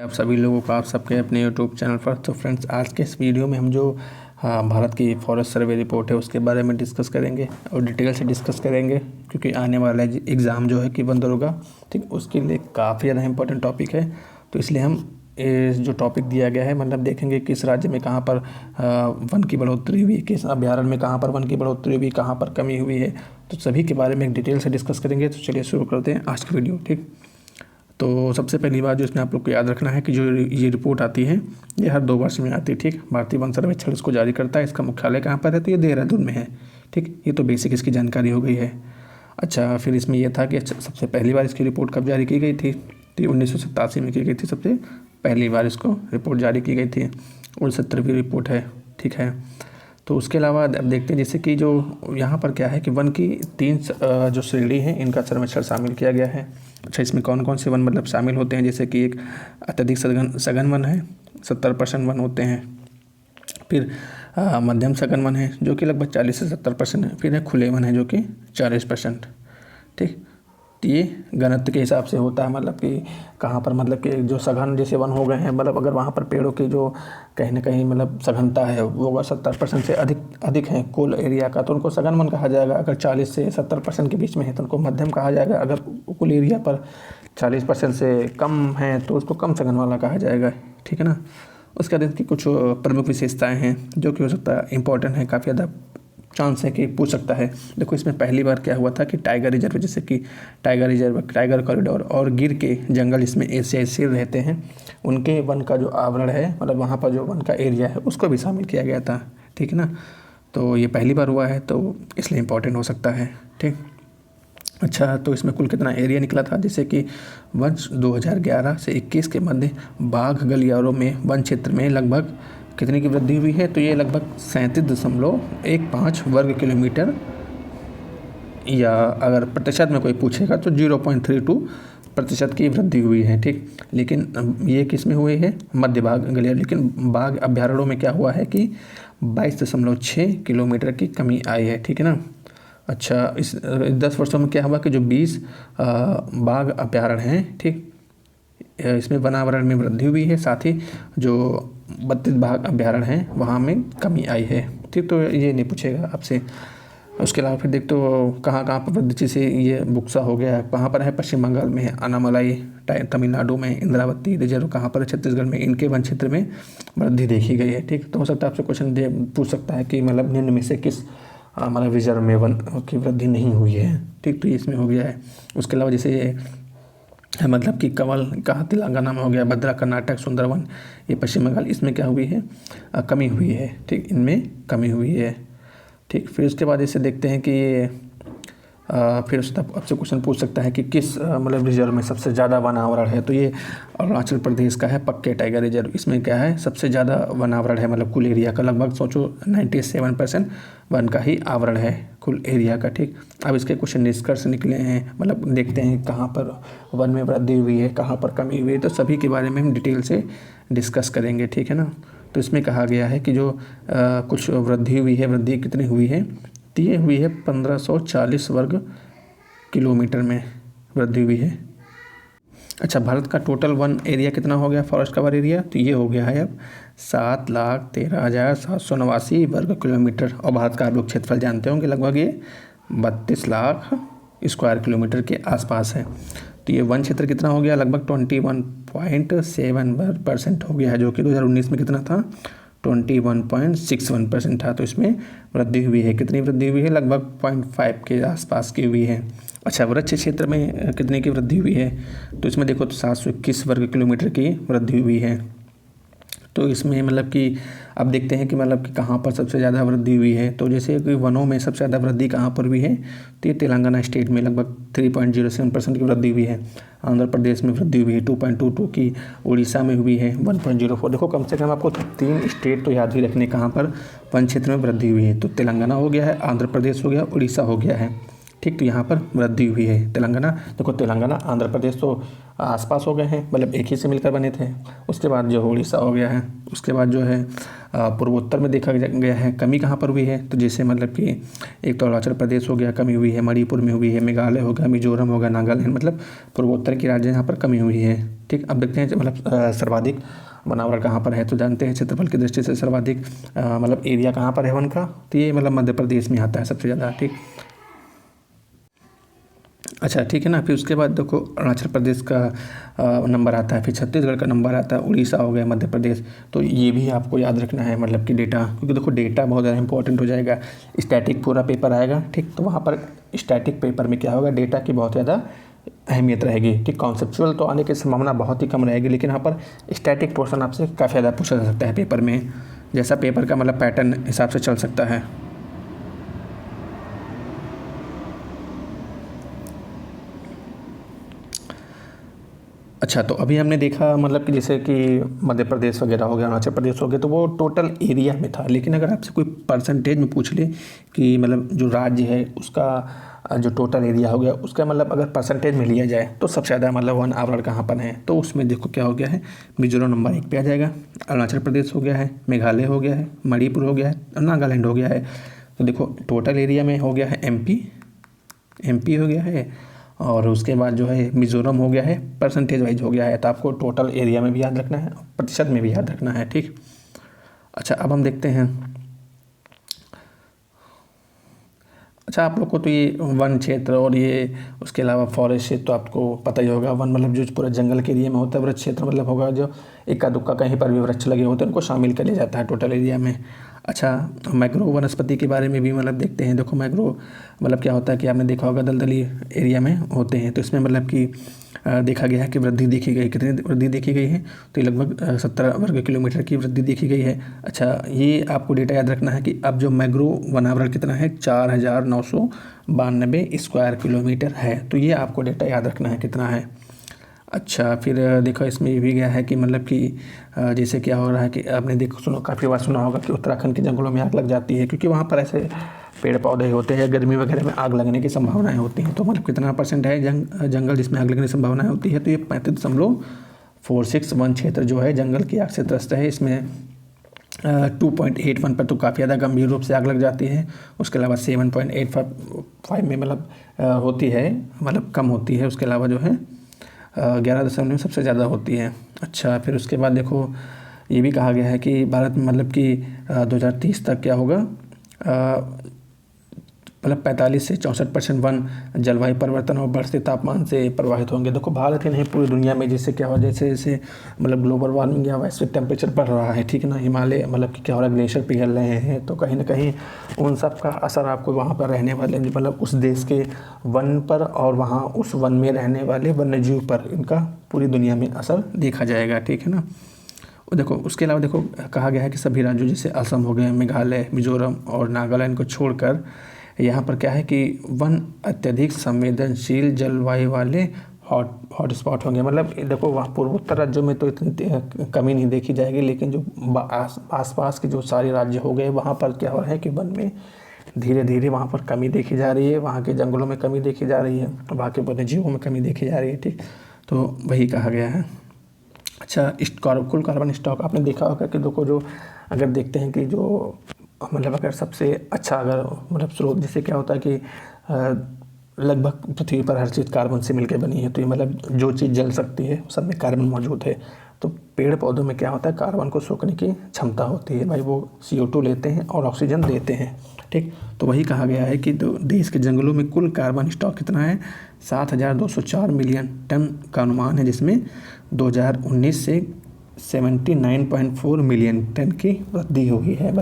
आप सभी लोगों का आप सबके अपने यूट्यूब चैनल पर। तो फ्रेंड्स, आज के इस वीडियो में हम जो भारत की फॉरेस्ट सर्वे रिपोर्ट है उसके बारे में डिस्कस करेंगे और डिटेल से डिस्कस करेंगे, क्योंकि आने वाला एग्ज़ाम जो है कि बंद होगा, ठीक, उसके लिए काफ़ी ज़्यादा इंपॉर्टेंट टॉपिक है। तो इसलिए हम जो टॉपिक दिया गया है, मतलब देखेंगे किस राज्य में कहाँ पर वन की बढ़ोतरी हुई, किस अभ्यारण्य में कहाँ पर वन की बढ़ोतरी हुई, कहाँ पर कमी हुई है, तो सभी के बारे में एक डिटेल से डिस्कस करेंगे। तो चलिए शुरू करते हैं आज की वीडियो। ठीक, तो सबसे पहली बात जो इसमें आप लोग को याद रखना है कि जो ये रिपोर्ट आती है ये हर 2 वर्ष में आती है। ठीक, भारतीय वन सर्वेक्षण इसको जारी करता है। इसका मुख्यालय कहाँ पर है, तो ये देहरादून में है। ठीक, ये तो बेसिक इसकी जानकारी हो गई है। अच्छा, फिर इसमें यह था कि सबसे पहली बार इसकी रिपोर्ट कब जारी की गई थी, तो 1987 में की गई थी। सबसे पहली बार इसको रिपोर्ट जारी की गई थी और 70वीं रिपोर्ट है। ठीक है, तो उसके अलावा अब देखते हैं जैसे कि जो यहाँ पर क्या है कि वन की 3 जो श्रेणी है इनका सर्वेक्षण शामिल किया गया है। अच्छा, इसमें कौन कौन से वन मतलब शामिल होते हैं, जैसे कि एक अत्यधिक सघन वन है, 70% वन होते हैं। फिर मध्यम सघन वन है जो कि लगभग 40 से 70% है। फिर है खुले वन है जो कि 40%। ठीक, तो ये घनत्व के हिसाब से होता है, मतलब कि कहाँ पर मतलब कि जो सघन जैसे वन हो गए हैं, मतलब अगर वहाँ पर पेड़ों की जो कहीं ना कहीं मतलब सघनता है वो अगर 70% से अधिक है कुल एरिया का, तो उनको सघन वन कहा जाएगा। अगर 40 से 70% के बीच में है तो उनको मध्यम कहा जाएगा। अगर कुल एरिया पर 40% से कम है तो उसको कम सघन वाला कहा जाएगा। ठीक है ना। उसके बाद इसकी कुछ प्रमुख विशेषताएँ हैं जो कि हो सकता है इंपॉर्टेंट है, काफ़ी ज़्यादा चांस है कि पूछ सकता है। देखो, इसमें पहली बार क्या हुआ था कि टाइगर रिजर्व, जैसे कि टाइगर रिजर्व, टाइगर कॉरिडोर और गिर के जंगल, इसमें एशियाई शेर रहते हैं, उनके वन का जो आवरण है, मतलब वहाँ पर जो वन का एरिया है उसको भी शामिल किया गया था। ठीक है ना, तो ये पहली बार हुआ है तो इसलिए इम्पोर्टेंट हो सकता है। ठीक, अच्छा, तो इसमें कुल कितना एरिया निकला था, जैसे कि वर्ष 2011 से 21 के मध्य बाघ गलियारों में वन क्षेत्र में लगभग कितने की वृद्धि हुई है, तो ये लगभग 37.15 वर्ग किलोमीटर, या अगर प्रतिशत में कोई पूछेगा तो 0.32% की वृद्धि हुई है। ठीक, लेकिन ये किस में हुई है, मध्य बाघ गलियार। लेकिन बाघ अभ्यारण्यों में क्या हुआ है कि 22.6 किलोमीटर की कमी आई है। ठीक है ना। अच्छा, इस 10 वर्षों में क्या हुआ कि जो 20 बाघ अभ्यारण्य हैं, ठीक, इसमें वनावरण में वृद्धि हुई है, साथ ही जो 32 बाघ अभ्यारण्य हैं वहाँ में कमी आई है। ठीक, तो ये नहीं पूछेगा आपसे। उसके अलावा फिर देख तो कहाँ कहाँ पर वृद्धि, जैसे ये बुक्सा हो गया, कहाँ पर है, पश्चिम बंगाल में है, अनामलाई तमिलनाडु में, इंद्रावती रिजर्व कहाँ पर है, छत्तीसगढ़ में, इनके वन क्षेत्र में वृद्धि देखी गई है। ठीक, तो हो सकता है आपसे क्वेश्चन पूछ सकता है कि मतलब निम्न में से किस मतलब रिजर्व में वन की वृद्धि नहीं हुई है। ठीक, तो ये इसमें हो गया है। उसके अलावा जैसे मतलब कि कंवल कहाँ तेलंगाना में हो गया, भद्रा कर्नाटक, सुंदरवन ये पश्चिम बंगाल, इसमें क्या हुई है, कमी हुई है। ठीक, इनमें कमी हुई है। ठीक, फिर उसके बाद इसे देखते हैं कि ये फिर उससे आपसे क्वेश्चन पूछ सकता है कि किस मतलब रिजर्व में सबसे ज़्यादा वन आवरण है, तो ये अरुणाचल प्रदेश का है पक्के टाइगर रिजर्व। इसमें क्या है, सबसे ज़्यादा वन आवरण है, मतलब कुल एरिया का लगभग सोचो 97% वन का ही आवरण है कुल एरिया का। ठीक, अब इसके कुछ निष्कर्ष निकले हैं, मतलब देखते हैं कहाँ पर वन में वृद्धि हुई है, कहाँ पर कमी हुई है, तो सभी के बारे में हम डिटेल से डिस्कस करेंगे। ठीक है ना। तो इसमें कहा गया है कि जो कुछ वृद्धि हुई है, वृद्धि कितनी हुई है, तो ये हुई है 1540 वर्ग किलोमीटर में वृद्धि हुई है। अच्छा, भारत का टोटल वन एरिया कितना हो गया, फॉरेस्ट कवर एरिया, तो ये हो गया है अब 7,13,789 वर्ग किलोमीटर। और भारत का आप लोग क्षेत्रफल जानते होंगे, लगभग ये 32 लाख स्क्वायर किलोमीटर के आसपास है। तो ये वन क्षेत्र कितना हो गया, लगभग 21.7% हो गया है, जो कि 2019 में कितना था, 21.61% था। तो इसमें वृद्धि हुई है, कितनी वृद्धि हुई है, लगभग 0.5 के आसपास की हुई है। अच्छा, वृक्ष क्षेत्र में कितने की वृद्धि हुई है, तो इसमें देखो तो 721 वर्ग किलोमीटर की वृद्धि हुई है। तो इसमें मतलब कि अब देखते हैं कि मतलब कि कहाँ पर सबसे ज़्यादा वृद्धि हुई है, तो जैसे कि वनों में सबसे ज़्यादा वृद्धि कहाँ पर हुई है, तो ये तेलंगाना स्टेट में लगभग 3.07% की वृद्धि हुई है। आंध्र प्रदेश में वृद्धि हुई है 2.22 की, उड़ीसा में हुई है 1.04। देखो, कम से कम आपको 3 स्टेट तो याद ही रखने कहाँ पर वन क्षेत्र में वृद्धि हुई है, तो तेलंगाना हो गया है, आंध्र प्रदेश हो गया, उड़ीसा हो गया है। ठीक। तो यहाँ पर वृद्धि हुई है। तेलंगाना, देखो तेलंगाना आंध्र प्रदेश तो आसपास हो गए हैं, मतलब एक ही से मिलकर बने थे। उसके बाद जो उड़ीसा हो गया है, उसके बाद जो है पूर्वोत्तर में देखा गया है कमी कहाँ पर हुई है, तो जैसे मतलब कि एक तो अरुणाचल प्रदेश हो गया, कमी हुई है, मणिपुर में हुई है, मेघालय हो गया, मिजोरम हो गया, नागालैंड, मतलब पूर्वोत्तर के राज्य यहाँ पर कमी हुई है। ठीक। अब देखते हैं मतलब सर्वाधिक वनावरण कहाँ पर है, तो जानते हैं क्षेत्रफल की दृष्टि से सर्वाधिक मतलब एरिया कहाँ पर है वन का, तो ये मतलब मध्य प्रदेश में आता है सबसे ज़्यादा। ठीक। अच्छा, ठीक है ना। फिर उसके बाद देखो अरुणाचल प्रदेश का नंबर आता है, फिर छत्तीसगढ़ का नंबर आता है, उड़ीसा हो गया, मध्य प्रदेश। तो ये भी आपको याद रखना है, मतलब कि डेटा, क्योंकि देखो डेटा बहुत ज़्यादा इंपॉर्टेंट हो जाएगा। स्टैटिक पूरा पेपर आएगा, ठीक। तो वहाँ पर स्टैटिक पेपर में क्या होगा, डेटा की बहुत ज़्यादा अहमियत रहेगी। ठीक। कॉन्सेप्चुअल तो आने की संभावना बहुत ही कम रहेगी, लेकिन यहाँ पर स्टैटिक पोर्शन आपसे काफ़ी ज़्यादा पूछा जा सकता है पेपर में, जैसा पेपर का मतलब पैटर्न हिसाब से चल सकता है। अच्छा, तो अभी हमने देखा मतलब कि जैसे कि मध्य प्रदेश वगैरह हो गया, अरुणाचल प्रदेश हो गया, तो वो टोटल एरिया में था। लेकिन अगर आपसे कोई परसेंटेज में पूछ ले कि मतलब जो राज्य है उसका जो टोटल एरिया हो गया उसका मतलब अगर परसेंटेज में लिया जाए तो सबसे ज़्यादा मतलब वन आवरण कहाँ पर है, तो उसमें देखो क्या हो गया है, मिजोरम नंबर 1 पे आ जाएगा, अरुणाचल प्रदेश हो गया है, मेघालय हो गया है, मणिपुर हो गया है और नागालैंड हो गया है। तो देखो टोटल एरिया में हो गया है एमपी हो गया है, और उसके बाद जो है मिज़ोरम हो गया है, परसेंटेज वाइज हो गया है। तो आपको टोटल एरिया में भी याद रखना है, प्रतिशत में भी याद रखना है। ठीक। अच्छा, अब हम देखते हैं। अच्छा, आप लोग को तो ये वन क्षेत्र और ये उसके अलावा फॉरेस्ट क्षेत्र तो आपको पता ही होगा। वन मतलब जो पूरा जंगल के एरिया में होता है, वृक्ष क्षेत्र मतलब होगा जो इक्का दुक्का कहीं पर भी वृक्ष लगे होते हैं उनको शामिल कर लिया जाता है टोटल एरिया में। अच्छा, मैग्रो वनस्पति के बारे में भी मतलब देखते हैं। देखो मैग्रो मतलब क्या होता है कि आपने देखा होगा दलदली एरिया में होते हैं, तो इसमें मतलब कि देखा गया है कि वृद्धि देखी गई, कितनी वृद्धि देखी गई है, तो ये लगभग 17 वर्ग किलोमीटर की वृद्धि देखी गई है। अच्छा, ये आपको डेटा याद रखना है कि अब जो मैग्रो वनावरण कितना है, 4992 स्क्वायर किलोमीटर है। तो ये आपको डेटा याद रखना है कितना है। अच्छा, फिर देखो इसमें ये भी गया है कि मतलब कि जैसे क्या हो रहा है कि आपने देखो सुनो काफ़ी बार सुना होगा कि उत्तराखंड के जंगलों में आग लग जाती है, क्योंकि वहाँ पर ऐसे पेड़ पौधे होते हैं, गर्मी वगैरह में आग लगने की संभावनाएं होती हैं। तो मतलब कितना % है जंगल जिसमें आग लगने की संभावनाएं होती है, तो ये 35.46 वन क्षेत्र जो है जंगल की आग से त्रस्त है। इसमें 2.81 पर तो काफ़ी ज़्यादा गंभीर रूप से आग लग जाती है। उसके अलावा 7.85 में मतलब होती है, मतलब कम होती है। उसके अलावा जो है 11 सबसे ज़्यादा होती है। अच्छा, फिर उसके बाद देखो ये भी कहा गया है कि भारत में मतलब कि 2030 तक क्या होगा, मतलब 45 से 64% वन जलवायु परिवर्तन और बढ़ते तापमान से प्रभावित होंगे। देखो भारत ही नहीं पूरी दुनिया में जैसे क्या हो, जैसे जैसे मतलब ग्लोबल वार्मिंग या वैश्विक टेम्परेचर बढ़ रहा है, ठीक है ना, हिमालय मतलब कि क्या हो रहा है, ग्लेशियर पिघल रहे हैं, तो कहीं ना कहीं उन सब का असर आपको वहाँ पर रहने वाले मतलब उस देश के वन पर और वहाँ उस वन में रहने वाले वन्यजीव पर इनका पूरी दुनिया में असर देखा जाएगा। ठीक है ना। देखो उसके अलावा देखो कहा गया है कि सभी राज्यों जैसे असम हो गए, मेघालय, मिजोरम और नागालैंड को छोड़कर यहाँ पर क्या है कि वन अत्यधिक संवेदनशील जलवायु वाले हॉटस्पॉट होंगे। मतलब देखो वहाँ पूर्वोत्तर राज्यों में तो इतनी कमी नहीं देखी जाएगी, लेकिन जो आसपास के जो सारे राज्य हो गए वहाँ पर क्या हो रहा है कि वन में धीरे धीरे वहाँ पर कमी देखी जा रही है, वहाँ के जंगलों में कमी देखी जा रही है, वहाँ के वन्यजीवों में कमी देखी जा रही है। ठीक। तो वही कहा गया है। अच्छा, कुल कार्बन स्टॉक आपने देखा होगा कि देखो जो अगर देखते हैं कि जो मतलब अगर सबसे अच्छा अगर मतलब स्रोत जैसे क्या होता है कि लगभग पृथ्वी पर हर चीज़ कार्बन से मिलकर बनी है, तो ये मतलब जो चीज़ जल सकती है सब में कार्बन मौजूद है। तो पेड़ पौधों में क्या होता है, कार्बन को सोखने की क्षमता होती है भाई, वो CO2 लेते हैं और ऑक्सीजन देते हैं। ठीक। तो वही कहा गया है कि तो देश के जंगलों में कुल कार्बन स्टॉक कितना है, 7204 मिलियन टन का अनुमान है, जिसमें 2019 से 79.4 मिलियन टन की वृद्धि हुई है।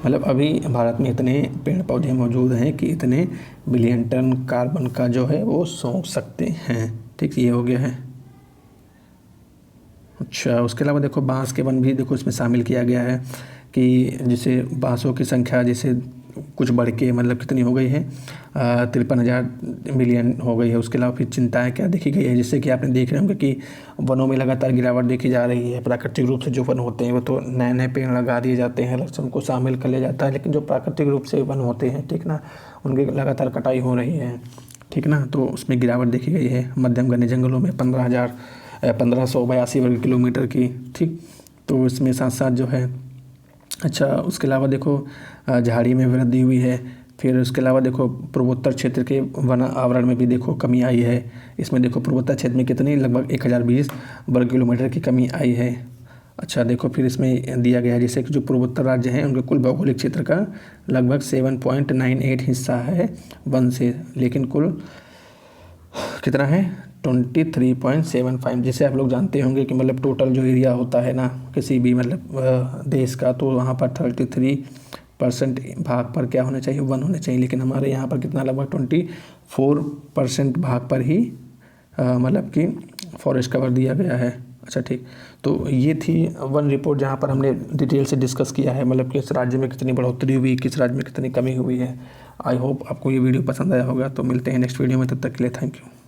मतलब अभी भारत में इतने पेड़ पौधे मौजूद हैं कि इतने बिलियन टन कार्बन का जो है वो सोख सकते हैं। ठीक, ये हो गया है। अच्छा, उसके अलावा देखो बांस के वन भी देखो इसमें शामिल किया गया है कि जैसे बांसों की संख्या जैसे कुछ बढ़ के मतलब कितनी हो गई है 53,000 मिलियन हो गई है। उसके अलावा फिर चिंताएं क्या देखी गई है, जिससे कि आपने देख रहे होंगे कि वनों में लगातार गिरावट देखी जा रही है। प्राकृतिक रूप से जो वन होते हैं वो तो नए नए पेड़ लगा दिए जाते हैं, लक्षण को शामिल कर लिया जाता है, लेकिन जो प्राकृतिक रूप से वन होते हैं, ठीक ना, उनकी लगातार कटाई हो रही है, ठीक ना, तो उसमें गिरावट देखी गई है। मध्यम घने जंगलों में 1582 वर्ग किलोमीटर की, ठीक, तो इसमें साथ साथ जो है, अच्छा उसके अलावा देखो झाड़ी में वृद्धि हुई है। फिर उसके अलावा देखो पूर्वोत्तर क्षेत्र के वन आवरण में भी देखो कमी आई है। इसमें देखो पूर्वोत्तर क्षेत्र में कितनी लगभग 1020 वर्ग किलोमीटर की कमी आई है। अच्छा देखो फिर इसमें दिया गया है जैसे कि जो पूर्वोत्तर राज्य हैं उनके कुल भौगोलिक क्षेत्र का लगभग 7.98 हिस्सा है वन से, लेकिन कुल कितना है 23.75, जिसे आप लोग जानते होंगे कि मतलब टोटल जो एरिया होता है ना किसी भी मतलब देश का, तो वहाँ पर 33% भाग पर क्या होना चाहिए, वन होने चाहिए, लेकिन हमारे यहाँ पर कितना लगभग 24% भाग पर ही मतलब कि फॉरेस्ट कवर दिया गया है। अच्छा ठीक, तो ये थी वन रिपोर्ट जहाँ पर हमने डिटेल से डिस्कस किया है, मतलब किस राज्य में कितनी बढ़ोतरी हुई, किस राज्य में कितनी कमी हुई है। आई होप आपको ये वीडियो पसंद आया होगा। तो मिलते हैं नेक्स्ट वीडियो में, तब तक के लिए थैंक यू।